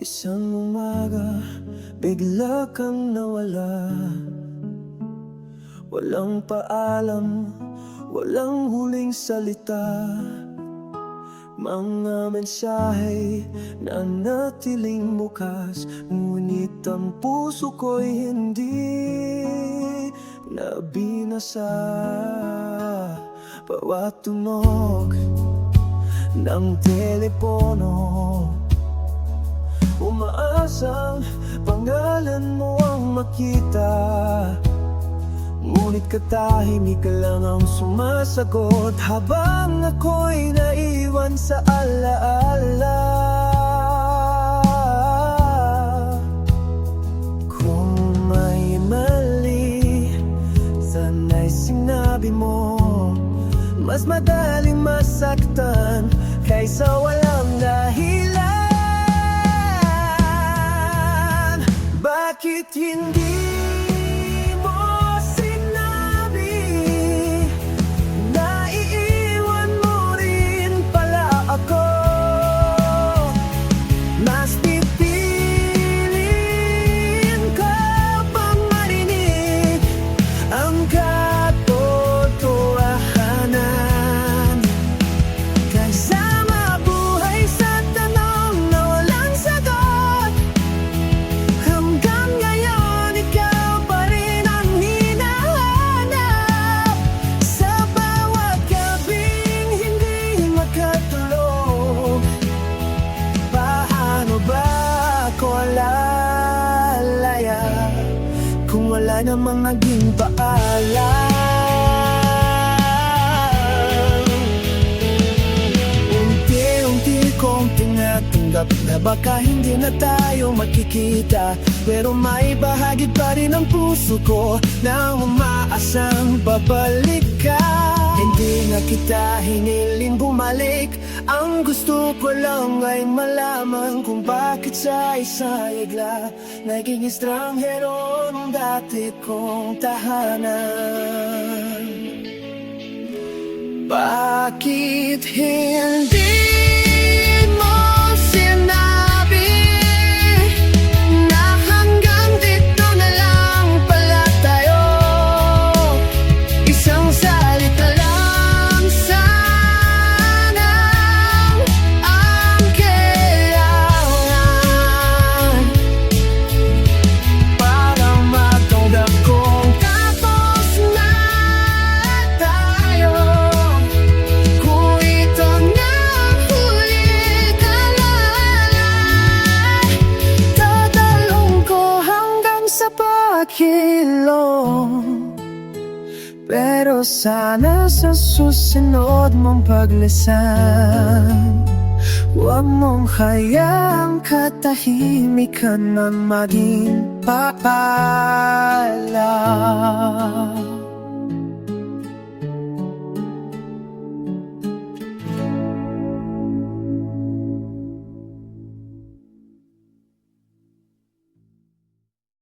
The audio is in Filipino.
Isang umaga, bigla kang nawala. Walang paalam, walang huling salita. Mga mensahe na natiling bukas, ngunit ang puso ko'y hindi nabinasa. Bawat tunog ng telepono, umaasang pangalan mo ang makita. Ngunit katahimik ka lang ang sumasagot, habang ako'y naiwan sa alaala. Kung may mali, sana'y sinabi mo. Mas madaling masaktan kaysa walang dahilan. Bakit hindi mo sinabi na iiwan mo rin pala ako? Mas pipiliin ko pang marinig ang katotohanan, kaysa mabuhay sa tanong na walang sagot. Hanggang ngayon, ikaw pa rin ang hinahanap, sa bawat gabing hindi makatulog. Paano ba ako lalaya kung wala namang naging paalam? Unti-unti kong tinatanggap na baka hindi na tayo magkikita, pero may bahagi pa rin ang puso ko na umaasang babalik ka. Hindi na kita hiniling bumalik, ang gusto ko lang ay malaman kung bakit sa isayagla naging estranghero ng dati kong tahanan. Bakit hindi mo sinabi na hanggang dito na lang pala tayo? Isang salita lang sana ang kailangan para matanggap kong tapos na tayo. Kung ito na ang huli kalalay, dadalhin ko hanggang sa pagkilong. Pero sana sa susunod mong paglisan, huwag mong hayaang katahimikan na maging paalam.